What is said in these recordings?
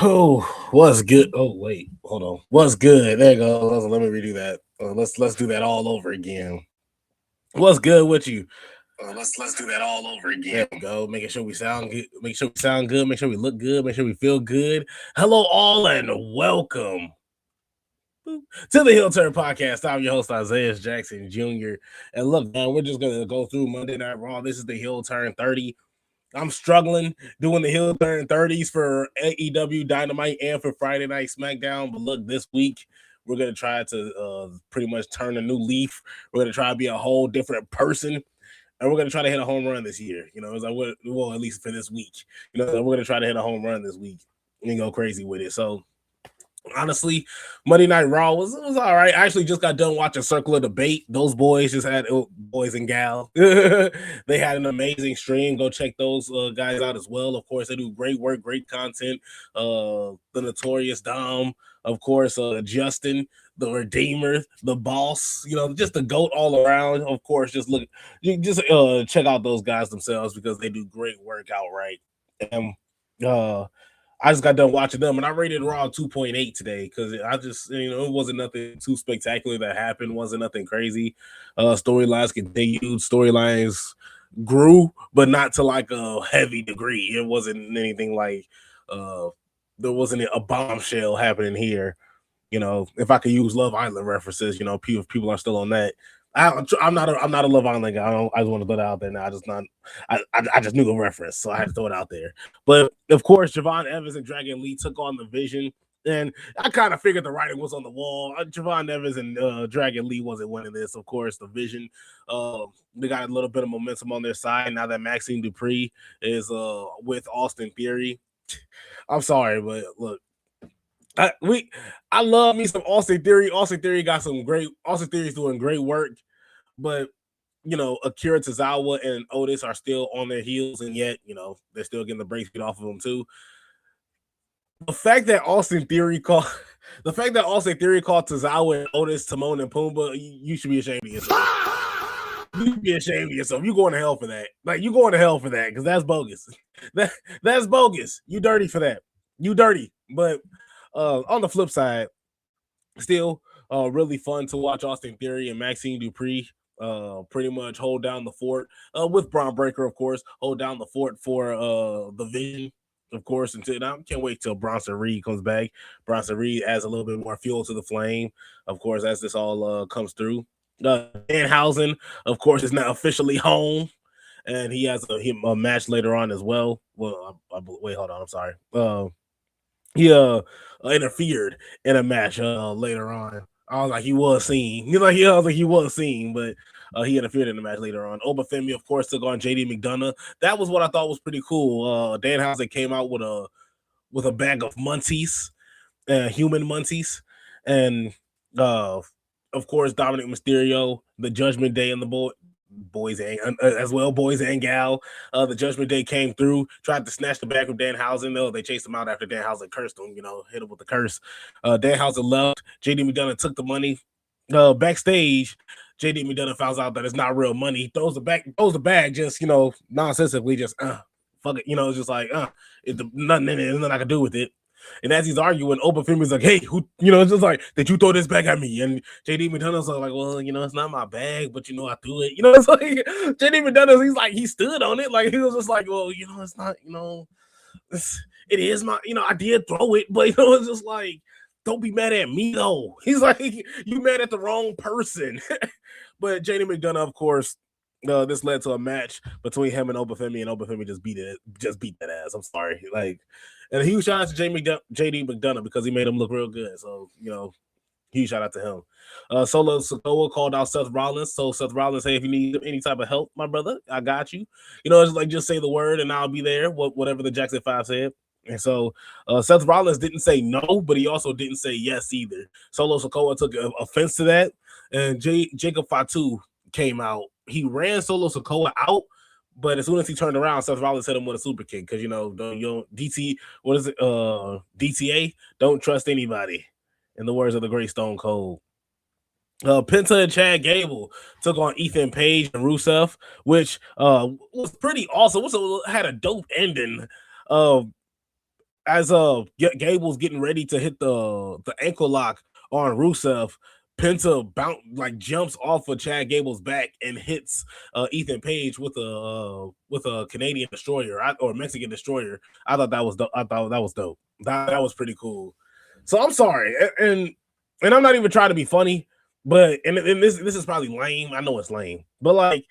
Oh, what's good? Oh, wait, hold on. What's good? There you go. Let me redo that. Let's do that all over again. What's good with you? Let's do that all over again. There we go. Making sure we sound good. Make sure we sound good. Make sure we look good. Make sure we feel good. Hello, all, and welcome to the Hill Turn Podcast. I'm your host Isaiah Jackson Jr. And look, man, we're just gonna go through Monday Night Raw. This is the Hill Turn 30. I'm struggling doing the Hill Turn 30s for AEW Dynamite and for Friday Night SmackDown. But look, this week we're going to try to pretty much turn a new leaf. We're going to try to be a whole different person. And we're going to try to hit a home run this year. You know, it's like, well, at least for this week. You know, we're going to try to hit a home run this week and go crazy with it. So, honestly, Monday Night Raw was all right. I actually just got done watching Circle of Debate. Those boys just had boys and gals. They had an amazing stream. Go check those guys out as well. Of course, they do great work, great content. The Notorious Dom, of course, Justin, the Redeemer, the Boss. You know, just the goat all around. Of course, just check out those guys themselves because they do great work outright. And I just got done watching them, and I rated Raw 2.8 today because I just, it wasn't nothing too spectacular that happened. Wasn't nothing crazy. Storylines continued. Storylines grew, but not to like a heavy degree. It wasn't anything like there wasn't a bombshell happening here. You know, if I could use Love Island references, if people are still on that. I'm not a Love Island guy. I just want to throw that out there now. I just knew the reference, so I had to throw it out there. But of course, Javon Evans and Dragon Lee took on the Vision, and I kind of figured the writing was on the wall. Javon Evans and Dragon Lee wasn't winning this. Of course, the Vision, they got a little bit of momentum on their side now that Maxine Dupree is with Austin Theory. I'm sorry, but look. I love me some Austin Theory. Austin Theory's doing great work, but Akira Tozawa and Otis are still on their heels, and yet, they're still getting the brakes beat off of them too. The fact that Austin Theory called Tozawa and Otis Timon and Pumbaa, you should be ashamed of yourself. You should be ashamed of yourself. You going to hell for that. Like, you going to hell for that because that's bogus. That's bogus. You dirty for that. You dirty. But on the flip side, still really fun to watch Austin Theory and Maxine Dupree pretty much hold down the fort with Braun Breaker, of course, hold down the fort for the Vision, of course. Until I can't wait till Bronson Reed comes back. Bronson Reed adds a little bit more fuel to the flame, of course, as this all comes through. Danhausen, of course, is now officially home, and he has a match later on as well. Well, wait, hold on, I'm sorry. He interfered in a match later on. I was like, he was seen. He was seen, but he interfered in the match later on. Obafemi, of course, took on JD McDonough. That was what I thought was pretty cool. Danhausen came out with a bag of munties, human munties, and of course, Dominic Mysterio, the Judgment Day, and the boys and gal. The Judgment Day came through, tried to snatch the bag from Danhausen. No, they chased him out after Danhausen cursed him, hit him with the curse. Danhausen left. JD McDonough took the money. Backstage, JD McDonough finds out that it's not real money. He throws the bag just, nonsensically, just fuck it. It's just like, nothing in it, there's nothing I can do with it. And as he's arguing, Obafemi's like, hey, who, it's just like, did you throw this bag at me? And JD McDonough's like, well, it's not my bag, but I threw it. It's like JD McDonough, he stood on it. Like, he was just like, well, it's not, it is my, I did throw it, but it's just like, don't be mad at me though. He's like, you mad at the wrong person. But JD McDonough, of course, this led to a match between him and Obafemi just beat that ass. I'm sorry. Like, and a huge shout out to JD McDonough because he made him look real good. So, huge shout out to him. Solo Sikoa called out Seth Rollins. So Seth Rollins said, if you need any type of help, my brother, I got you. It's like, just say the word and I'll be there. Whatever the Jackson 5 said. And so Seth Rollins didn't say no, but he also didn't say yes either. Solo Sikoa took offense to that. And Jacob Fatu came out. He ran Solo Sikoa out, but as soon as he turned around, Seth Rollins hit him with a super kick because DTA, don't trust anybody, in the words of the great Stone Cold. Penta and Chad Gable took on Ethan Page and Rusev, which was pretty awesome. Had a dope ending. as Gable's getting ready to hit the ankle lock on Rusev, Penta jumps off of Chad Gable's back and hits Ethan Page with a Canadian destroyer or Mexican destroyer. I thought that was dope. I thought that was dope. That was pretty cool. So I'm sorry, and I'm not even trying to be funny, but and this is probably lame. I know it's lame, but like,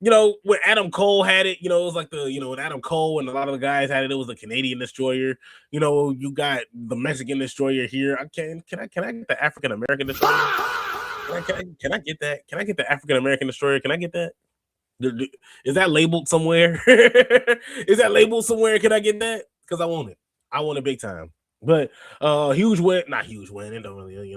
when Adam Cole had it, it was like when Adam Cole and a lot of the guys had it, it was a Canadian destroyer. You got the Mexican destroyer here. Can I get the African American destroyer? Can I get that? Can I get the African American destroyer? Can I get that? Is that labeled somewhere? Is that labeled somewhere? Can I get that? Because I want it. I want it big time. But huge win, not huge win. It don't really,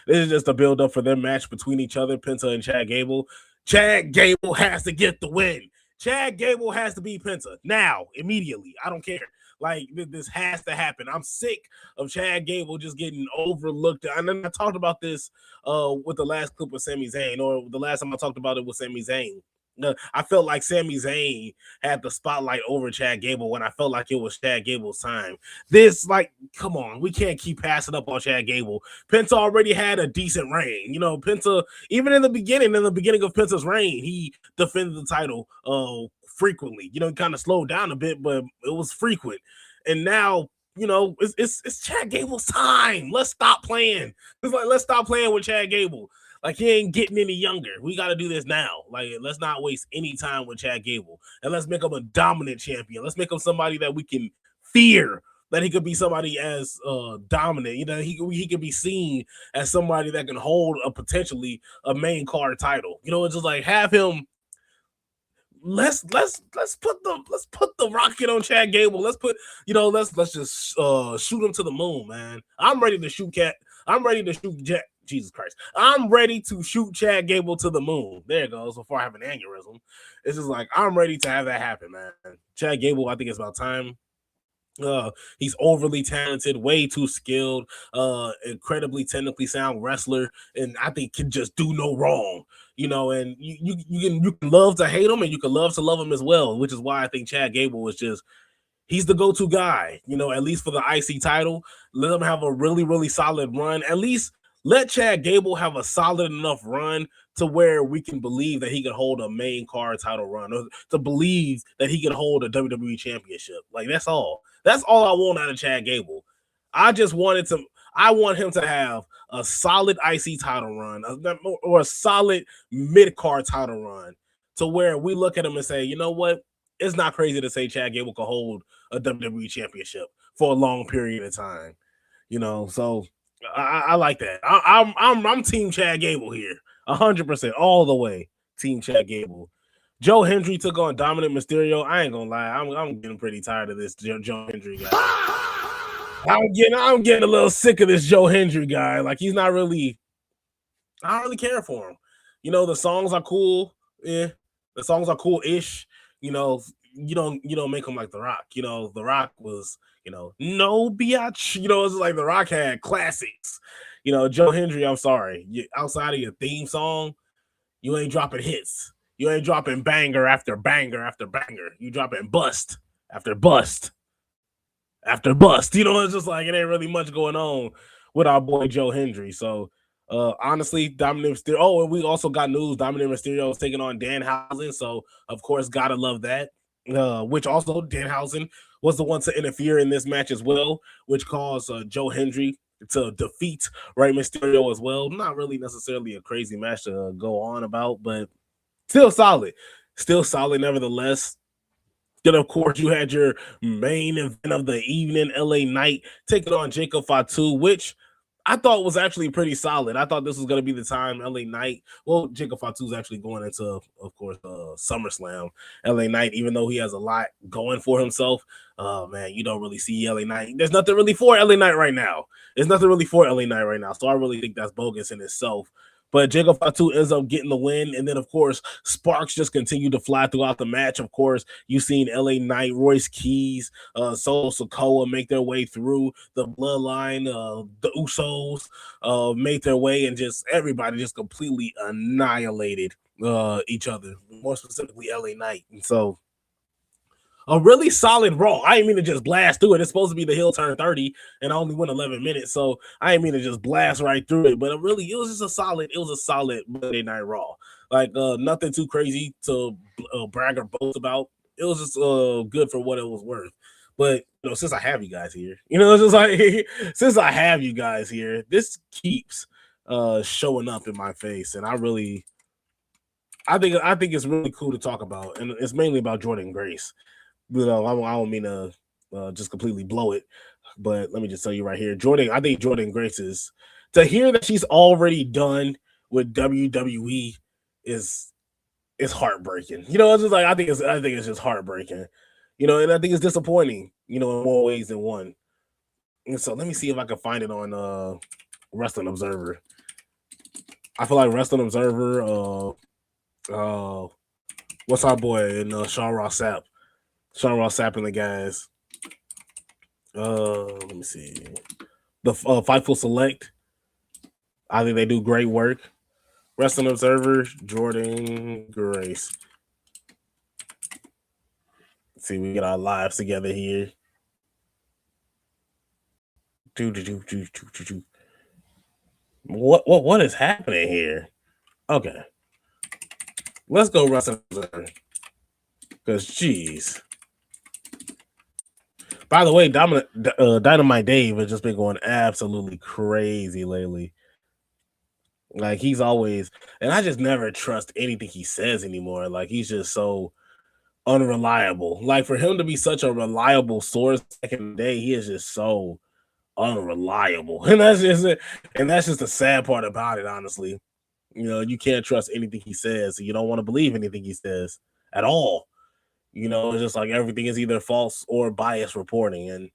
this is just a build up for their match between each other, Penta and Chad Gable. Chad Gable has to get the win. Chad Gable has to beat Penta now, immediately. I don't care. Like, this has to happen. I'm sick of Chad Gable just getting overlooked. And then I talked about this with the last clip with Sami Zayn, or the last time I talked about it with Sami Zayn. I felt like Sami Zayn had the spotlight over Chad Gable when I felt like it was Chad Gable's time. Come on, we can't keep passing up on Chad Gable. Penta already had a decent reign. Penta, even in the beginning of Penta's reign, he defended the title frequently. Kind of slowed down a bit, but it was frequent. And now, it's Chad Gable's time. Let's stop playing. Let's stop playing with Chad Gable. Like, he ain't getting any younger. We got to do this now. Like, let's not waste any time with Chad Gable. And let's make him a dominant champion. Let's make him somebody that we can fear, that he could be somebody as dominant. He could be seen as somebody that can hold potentially a main card title. It's just like, have him. Let's put the rocket on Chad Gable. Let's just shoot him to the moon, man. I'm ready to shoot Jesus Christ. I'm ready to shoot Chad Gable to the moon. There it goes. Before I have an aneurysm. It's just like, I'm ready to have that happen, man. Chad Gable, I think it's about time. He's overly talented, way too skilled, incredibly technically sound wrestler, and I think can just do no wrong. And you can love to hate him, and you can love to love him as well, which is why I think Chad Gable is just, he's the go-to guy, at least for the IC title. Let him have a really, really solid run. At least let Chad Gable have a solid enough run to where we can believe that he could hold a main card title run, or to believe that he could hold a WWE championship. Like, that's all. That's all I want out of Chad Gable. I want him to have a solid IC title run, or a solid mid-card title run, to where we look at him and say, you know what? It's not crazy to say Chad Gable could hold a WWE championship for a long period of time. So I like that. I'm Team Chad Gable here, 100%, all the way. Team Chad Gable. Joe Hendry took on Dominic Mysterio. I ain't gonna lie, I'm getting pretty tired of this Joe Hendry guy. I'm getting a little sick of this Joe Hendry guy. Like, he's not really. I don't really care for him. The songs are cool. Yeah, the songs are cool-ish. You don't make him like The Rock. The Rock was, no biatch. It's like The Rock had classics. Joe Hendry, I'm sorry. Outside of your theme song, you ain't dropping hits. You ain't dropping banger after banger after banger. You dropping bust after bust after bust. It's just like, it ain't really much going on with our boy Joe Hendry. So, honestly, Dominic Mysterio. Oh, and we also got news. Dominic Mysterio is taking on Danhausen. So, of course, gotta love that. Which also, Danhausen was the one to interfere in this match as well, which caused Joe Hendry to defeat Rey Mysterio as well. Not really necessarily a crazy match to go on about, but still solid. Still solid, nevertheless. Then, of course, you had your main event of the evening, LA Knight taking on Jacob Fatu, which I thought was actually pretty solid. I thought this was going to be the time LA Knight. Well, Jacob Fatu is actually going into, of course, SummerSlam. LA Knight, even though he has a lot going for himself, man, you don't really see LA Knight. There's nothing really for LA Knight right now. So I really think that's bogus in itself. But Jacob Fatu ends up getting the win. And then, of course, sparks just continue to fly throughout the match. Of course, you've seen LA Knight, Royce Keys, Solo Sikoa make their way through the bloodline. The Usos made their way, and just everybody just completely annihilated each other, more specifically LA Knight. And so, a really solid Raw. I didn't mean to just blast through it. It's supposed to be the heel turn 30, and I only went 11 minutes, so I didn't mean to just blast right through it. But it was just a solid. It was a solid Monday Night Raw. Like nothing too crazy to brag or boast about. It was just good for what it was worth. But since I have you guys here, it's just like since I have you guys here, this keeps showing up in my face, and I think it's really cool to talk about, and it's mainly about Jordan Grace. I don't mean to just completely blow it, but let me just tell you right here, I think Jordan Grace is, to hear that she's already done with WWE is heartbreaking. It's just like I think it's just heartbreaking. And I think it's disappointing. In more ways than one. And so let me see if I can find it on Wrestling Observer. I feel like Wrestling Observer. What's our boy and Sean Ross Sapp? Sean Ross Sapp and the guys. Let me see. The Fightful Select. I think they do great work. Wrestling Observer, Jordan Grace. Let's see, we get our lives together here. What is happening here? Okay. Let's go Wrestling Observer. Because, jeez. By the way, Dynamite Dave has just been going absolutely crazy lately. Like, he's always, and I just never trust anything he says anymore. Like, he's just so unreliable. Like, for him to be such a reliable source back in the day, he is just so unreliable. And that's just the sad part about it, honestly. You can't trust anything he says. So you don't want to believe anything he says at all. It's just like everything is either false or biased reporting, and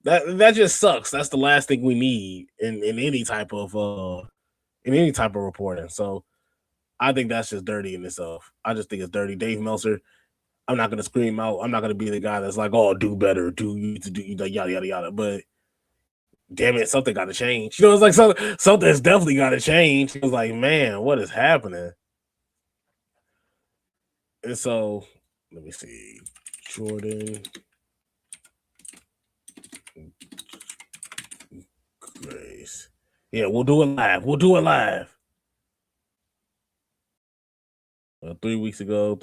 that just sucks. That's the last thing we need in any type of reporting. So I think that's just dirty in itself. I just think it's dirty. Dave Meltzer, I'm not gonna scream out. I'm not gonna be the guy that's like, oh, do better, do yada yada yada. But damn it, something got to change. It's like something's definitely got to change. It was like, man, what is happening? And so let me see. Jordan Grace. Yeah, we'll do it live. 3 weeks ago.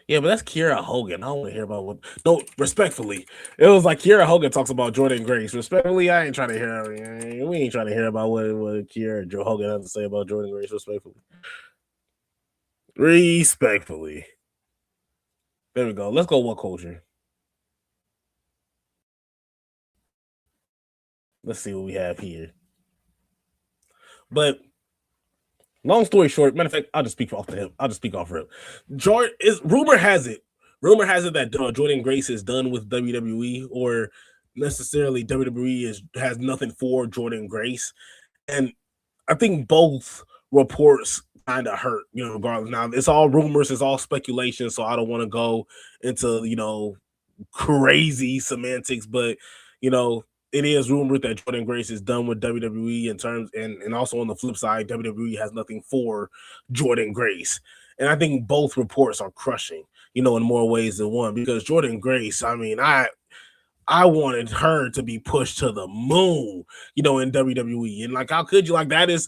Yeah, but that's Kiera Hogan. I don't want to hear about what. No, respectfully, it was like Kiera Hogan talks about Jordan Grace. Respectfully, I ain't trying to hear. We ain't trying to hear about what Kiera Joe Hogan has to say about Jordan Grace. Respectfully. There we go. Let's go. What culture? Let's see what we have here. But long story short, matter of fact, I'll just speak off of him. Rumor has it that Jordan Grace is done with WWE, or necessarily WWE has nothing for Jordan Grace, and I think both reports kind of hurt. Regardless. Now it's all rumors, it's all speculation, so I don't want to go into crazy semantics, but it is rumored that Jordan Grace is done with WWE in terms, and also on the flip side, WWE has nothing for Jordan Grace. And I think both reports are crushing, in more ways than one, because Jordan Grace, I mean, I wanted her to be pushed to the moon, in WWE. And like, how could you? Like, that's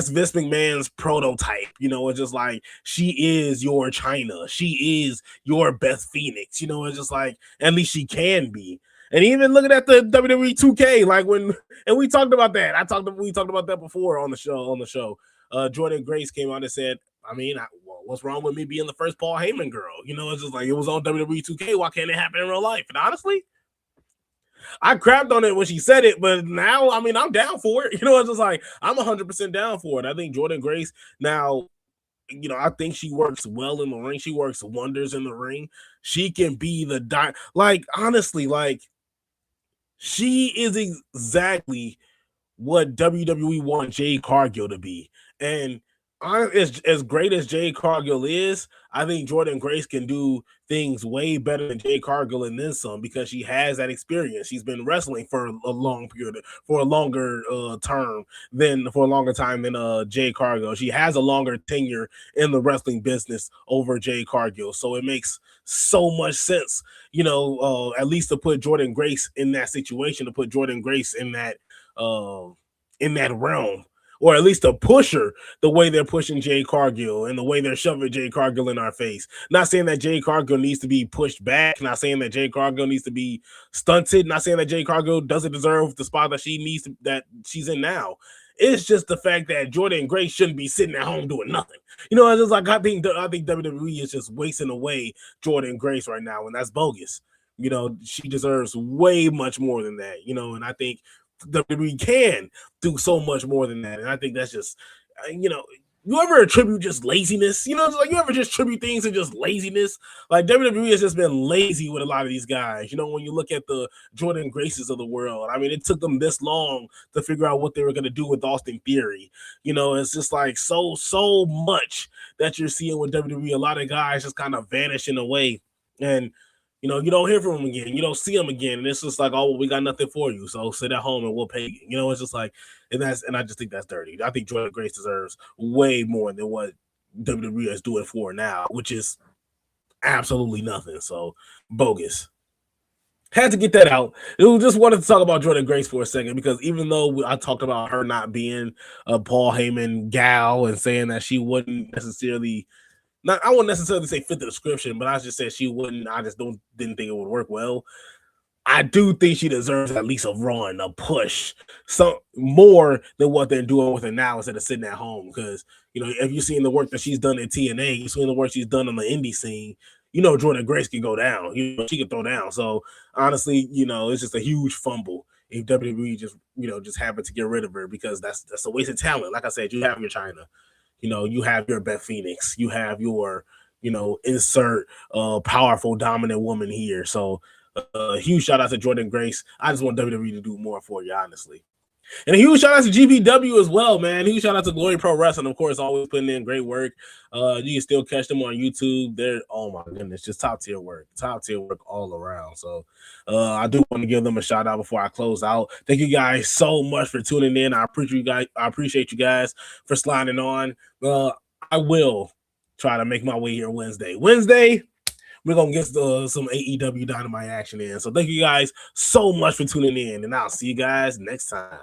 Vince McMahon's prototype. It's just like, she is your China. She is your Beth Phoenix. It's just like, at least she can be. And even looking at the WWE 2K, like and we talked about that. We talked about that before on the show. Jordan Grace came out and said, I mean, what's wrong with me being the first Paul Heyman girl? It's just like, it was on WWE 2K. Why can't it happen in real life? And honestly, I crapped on it when she said it, but now, I mean, I'm down for it. It's just like, I'm 100% down for it. I think Jordan Grace now, I think she works well in the ring. She works wonders in the ring. She can be honestly, she is exactly what WWE wanted Jade Cargill to be. And as great as Jade Cargill is, I think Jordan Grace can do things way better than Jade Cargill and then some because she has that experience. She's been wrestling for a long period, for a longer for a longer time than Jade Cargill. She has a longer tenure in the wrestling business over Jade Cargill, so it makes so much sense, at least to put Jordan Grace in that situation, to put Jordan Grace uh, in that realm, or at least a pusher the way they're pushing Jade Cargill and the way they're shoving Jade Cargill in our face. Not saying that Jade Cargill needs to be pushed back, not saying that Jade Cargill needs to be stunted, not saying that Jade Cargill doesn't deserve the spot that that she's in now. It's just the fact that Jordan Grace shouldn't be sitting at home doing nothing. It's just like I think WWE is just wasting away Jordan Grace right now, and that's bogus. She deserves way much more than that. And I think WWE can do so much more than that. And I think that's just, you ever attribute just laziness? Like you ever just attribute things to just laziness? Like WWE has just been lazy with a lot of these guys. When you look at the Jordan Graces of the world, I mean, it took them this long to figure out what they were going to do with Austin Theory. It's just like so much that you're seeing with WWE. A lot of guys just kind of vanishing away. And you don't hear from them again. You don't see them again. And it's just like, oh, well, we got nothing for you. So sit at home and we'll pay you. It's just like, and I just think that's dirty. I think Jordan Grace deserves way more than what WWE is doing for now, which is absolutely nothing. So bogus. Had to get that out. Just wanted to talk about Jordan Grace for a second because even though I talked about her not being a Paul Heyman gal and saying that she wouldn't necessarily I wouldn't necessarily say fit the description, but I just said she wouldn't. I just didn't think it would work well. I do think she deserves at least a run, a push, some more than what they're doing with her now instead of sitting at home. Because if you've seen the work that she's done in TNA, you've seen the work she's done on the indie scene. Jordan Grace can go down. She can throw down. So honestly, it's just a huge fumble if WWE just happen to get rid of her because that's a waste of talent. Like I said, you have your China. You have your Beth Phoenix, you have your, insert powerful, dominant woman here. So huge shout out to Jordan Grace. I just want WWE to do more for you, honestly. And a huge shout out to GPW as well, man. Huge shout out to Glory Pro Wrestling, of course, always putting in great work. You can still catch them on YouTube. They're, oh my goodness, just top tier work all around. So I do want to give them a shout out before I close out. Thank you guys so much for tuning in. I appreciate you guys for sliding on. I will try to make my way here Wednesday. We're going to get some AEW Dynamite action in. So thank you guys so much for tuning in, and I'll see you guys next time.